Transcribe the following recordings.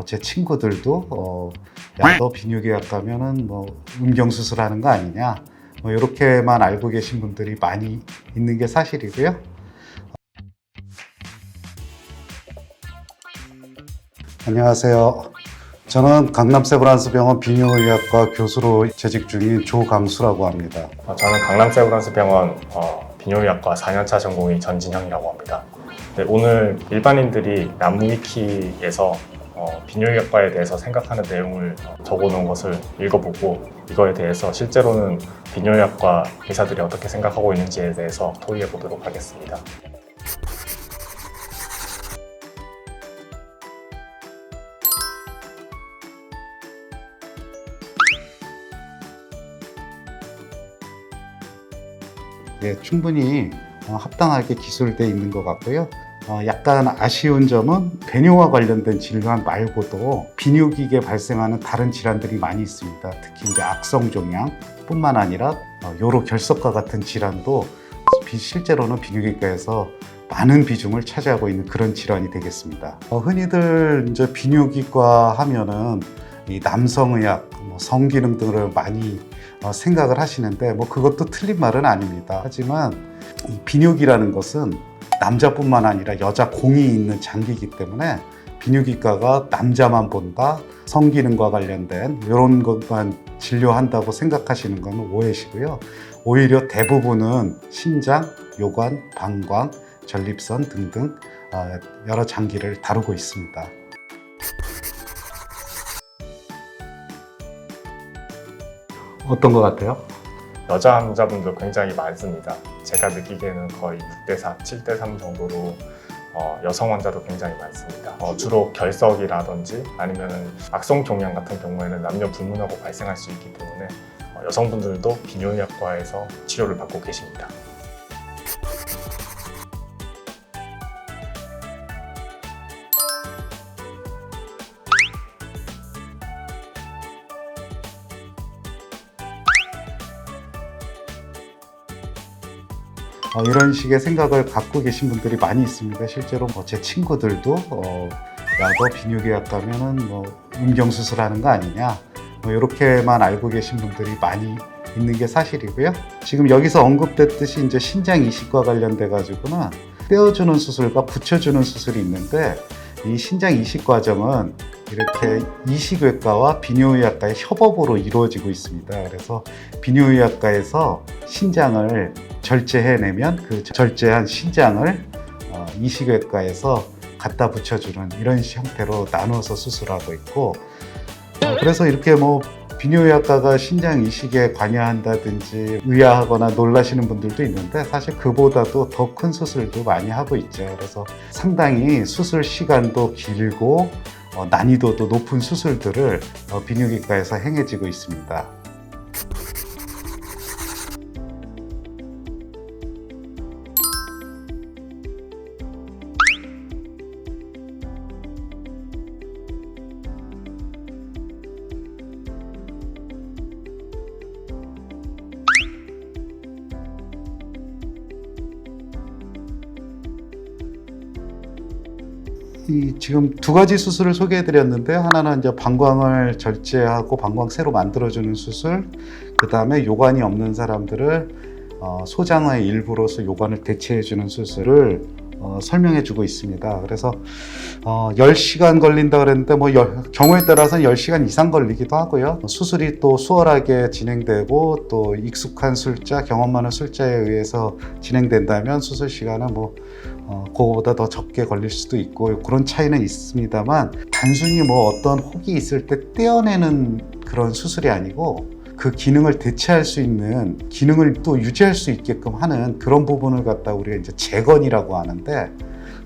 제 친구들도 야, 너 비뇨기약 가면은 음경 수술하는 거 아니냐, 이렇게만 알고 계신 분들이 많이 있는 게 사실이고요. 안녕하세요. 저는 강남 세브란스병원 비뇨의학과 교수로 재직 중인 조강수라고 합니다. 저는 강남세브란스병원 비뇨기학과 4년차 전공의 전진형이라고 합니다. 네, 오늘 일반인들이 남무위키에서 비뇨기학과에 대해서 생각하는 내용을 적어놓은 것을 읽어보고 이거에 대해서 실제로는 비뇨기학과 의사들이 어떻게 생각하고 있는지에 대해서 토의해 보도록 하겠습니다. 네, 충분히 합당하게 기술되어 있는 것 같고요. 약간 아쉬운 점은 배뇨와 관련된 질환 말고도 비뇨기계에 발생하는 다른 질환들이 많이 있습니다. 특히 이제 악성종양뿐만 아니라 요로 결석과 같은 질환도 실제로는 비뇨기과에서 많은 비중을 차지하고 있는 그런 질환이 되겠습니다. 흔히들 이제 비뇨기과 하면은 이 남성의학, 성기능 등을 많이 생각을 하시는데 그것도 틀린 말은 아닙니다. 하지만 이 비뇨기라는 것은 남자뿐만 아니라 여자 공이 있는 장기이기 때문에 비뇨기과가 남자만 본다, 성기능과 관련된 이런 것만 진료한다고 생각하시는 건 오해시고요. 오히려 대부분은 신장, 요관, 방광, 전립선 등등 여러 장기를 다루고 있습니다. 어떤 것 같아요? 여자 환자분도 굉장히 많습니다. 제가 느끼기에는 거의 6대4, 7대3 정도로 여성 환자도 굉장히 많습니다. 주로 결석이라든지 아니면 악성종양 같은 경우에는 남녀 불문하고 발생할 수 있기 때문에 여성분들도 비뇨기학과에서 치료를 받고 계십니다. 이런 식의 생각을 갖고 계신 분들이 많이 있습니다. 실제로 제 친구들도 야, 너 비뇨기약 가면은 음경 수술하는 거 아니냐, 이렇게만 알고 계신 분들이 많이 있는 게 사실이고요. 지금 여기서 언급됐듯이 이제 신장 이식과 관련돼 가지고는 떼어주는 수술과 붙여주는 수술이 있는데, 이 신장 이식 과정은 이렇게 이식외과와 비뇨의학과의 협업으로 이루어지고 있습니다. 그래서 비뇨의학과에서 신장을 절제해내면 그 절제한 신장을 이식외과에서 갖다 붙여주는 이런 형태로 나눠서 수술하고 있고, 그래서 이렇게 비뇨의학과가 신장 이식에 관여한다든지 의아하거나 놀라시는 분들도 있는데, 사실 그보다도 더 큰 수술도 많이 하고 있죠. 그래서 상당히 수술 시간도 길고 난이도도 높은 수술들을 비뇨기과에서 행해지고 있습니다. 지금 두 가지 수술을 소개해 드렸는데요. 하나는 이제 방광을 절제하고 방광 새로 만들어주는 수술, 그 다음에 요관이 없는 사람들을 소장의 일부로서 요관을 대체해 주는 수술을 설명해 주고 있습니다. 그래서 10시간 걸린다 그랬는데 경우에 따라서는 10시간 이상 걸리기도 하고요. 수술이 또 수월하게 진행되고 또 익숙한 술자, 경험 많은 술자에 의해서 진행된다면 수술 시간은 그거보다 더 적게 걸릴 수도 있고, 그런 차이는 있습니다만, 단순히 어떤 혹이 있을 때 떼어내는 그런 수술이 아니고 그 기능을 대체할 수 있는, 기능을 또 유지할 수 있게끔 하는 그런 부분을 갖다 우리가 이제 재건이라고 하는데,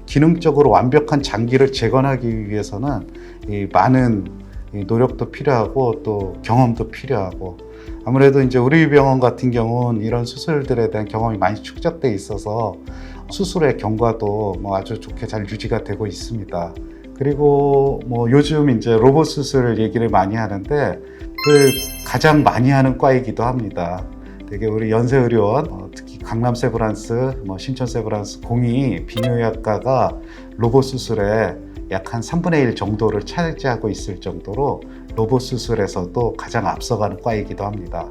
기능적으로 완벽한 장기를 재건하기 위해서는 많은 노력도 필요하고 또 경험도 필요하고, 아무래도 이제 우리 병원 같은 경우는 이런 수술들에 대한 경험이 많이 축적돼 있어서 수술의 경과도 아주 좋게 잘 유지가 되고 있습니다. 그리고 요즘 이제 로봇 수술 얘기를 많이 하는데, 가장 많이 하는 과이기도 합니다. 되게 우리 연세의료원, 특히 강남 세브란스, 신촌 세브란스 공이 비뇨의학과가 로봇 수술에 약 한 3분의 1 정도를 차지하고 있을 정도로 로봇 수술에서도 가장 앞서가는 과이기도 합니다.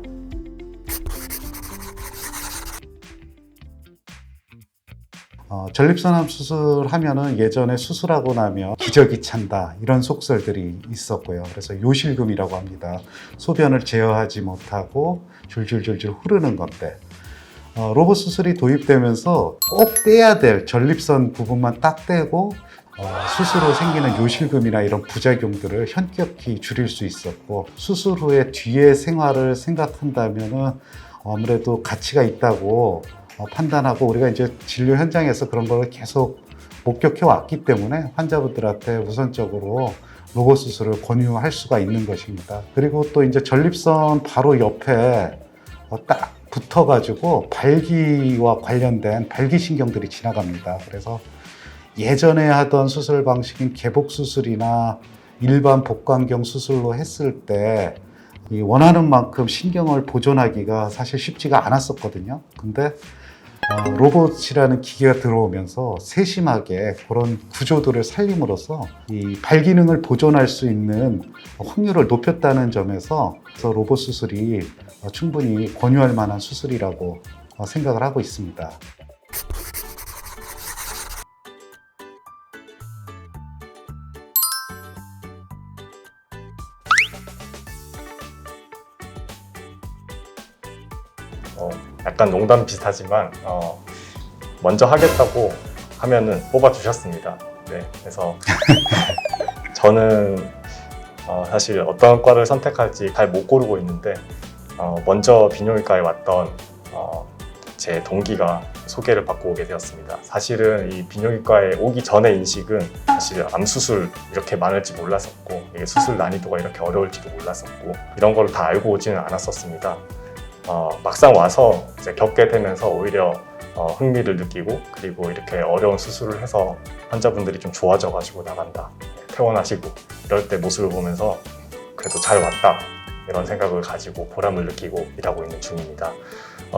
전립선암 수술하면은 예전에 수술하고 나면 기적이 찬다 이런 속설들이 있었고요. 그래서 요실금이라고 합니다. 소변을 제어하지 못하고 줄줄줄줄 흐르는 건데 로봇 수술이 도입되면서 꼭 떼야 될 전립선 부분만 딱 떼고 수술 후 생기는 요실금이나 이런 부작용들을 현격히 줄일 수 있었고, 수술 후에 뒤의 생활을 생각한다면은 아무래도 가치가 있다고 판단하고, 우리가 이제 진료 현장에서 그런 걸 계속 목격해 왔기 때문에 환자분들한테 우선적으로 로봇 수술을 권유할 수가 있는 것입니다. 그리고 또 이제 전립선 바로 옆에 딱 붙어가지고 발기와 관련된 발기신경들이 지나갑니다. 그래서 예전에 하던 수술 방식인 개복 수술이나 일반 복강경 수술로 했을 때 원하는 만큼 신경을 보존하기가 사실 쉽지가 않았었거든요. 근데 로봇이라는 기계가 들어오면서 세심하게 그런 구조들을 살림으로써 이 발기능을 보존할 수 있는 확률을 높였다는 점에서 로봇 수술이 충분히 권유할 만한 수술이라고 생각을 하고 있습니다. 약간 농담 비슷하지만 먼저 하겠다고 하면은 뽑아주셨습니다. 네, 그래서 저는 사실 어떤 과를 선택할지 잘 못 고르고 있는데 먼저 비뇨기과에 왔던 제 동기가 소개를 받고 오게 되었습니다. 사실은 이 비뇨기과에 오기 전의 인식은 사실 암 수술 이렇게 많을지 몰랐었고, 이게 수술 난이도가 이렇게 어려울지도 몰랐었고, 이런 걸 다 알고 오지는 않았었습니다. 막상 와서 이제 겪게 되면서 오히려 흥미를 느끼고, 그리고 이렇게 어려운 수술을 해서 환자분들이 좀 좋아져가지고 나간다, 퇴원하시고 이럴 때 모습을 보면서 그래도 잘 왔다 이런 생각을 가지고 보람을 느끼고 일하고 있는 중입니다.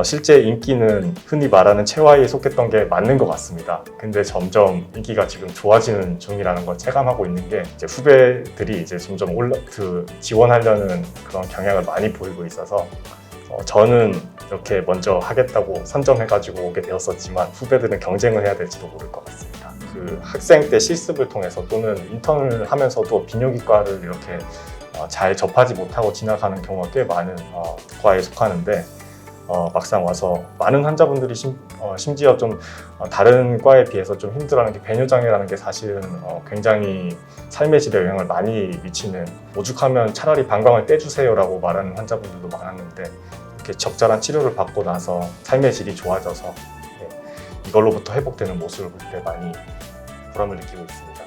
실제 인기는 흔히 말하는 체와이에 속했던 게 맞는 것 같습니다. 근데 점점 인기가 지금 좋아지는 중이라는 걸 체감하고 있는 게, 이제 후배들이 이제 점점 지원하려는 그런 경향을 많이 보이고 있어서 저는 이렇게 먼저 하겠다고 선점해가지고 오게 되었었지만, 후배들은 경쟁을 해야 될지도 모를 것 같습니다. 그 학생 때 실습을 통해서 또는 인턴을 하면서도 비뇨기과를 이렇게 잘 접하지 못하고 지나가는 경우가 꽤 많은 과에 속하는데, 막상 와서 많은 환자분들이 심지어 좀 다른 과에 비해서 좀 힘들어하는 게, 배뇨장애라는 게 사실은 굉장히 삶의 질에 영향을 많이 미치는, 오죽하면 차라리 방광을 떼주세요라고 말하는 환자분들도 많았는데, 이렇게 적절한 치료를 받고 나서 삶의 질이 좋아져서 이걸로부터 회복되는 모습을 볼 때 많이 보람을 느끼고 있습니다.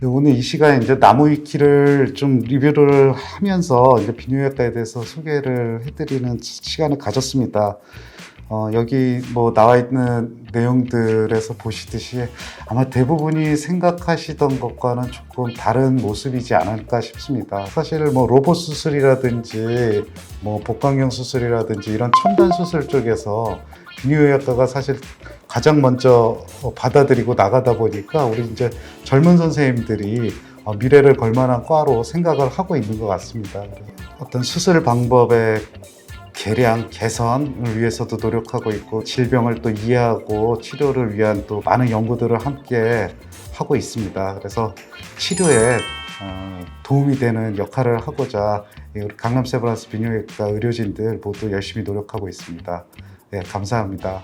오늘 이 시간에 이제 나무위키를 좀 리뷰를 하면서 이제 비뇨기과에 대해서 소개를 해드리는 시간을 가졌습니다. 여기 뭐 나와 있는 내용들에서 보시듯이 아마 대부분이 생각하시던 것과는 조금 다른 모습이지 않을까 싶습니다. 사실 뭐 로봇 수술이라든지 뭐 복강경 수술이라든지 이런 첨단 수술 쪽에서 비뇨기과가 사실 가장 먼저 받아들이고 나가다 보니까 우리 이제 젊은 선생님들이 미래를 걸 만한 과로 생각을 하고 있는 것 같습니다. 어떤 수술 방법의 개량, 개선을 위해서도 노력하고 있고, 질병을 또 이해하고 치료를 위한 또 많은 연구들을 함께 하고 있습니다. 그래서 치료에 도움이 되는 역할을 하고자 우리 강남 세브란스 비뇨기과 의료진들 모두 열심히 노력하고 있습니다. 네, 감사합니다.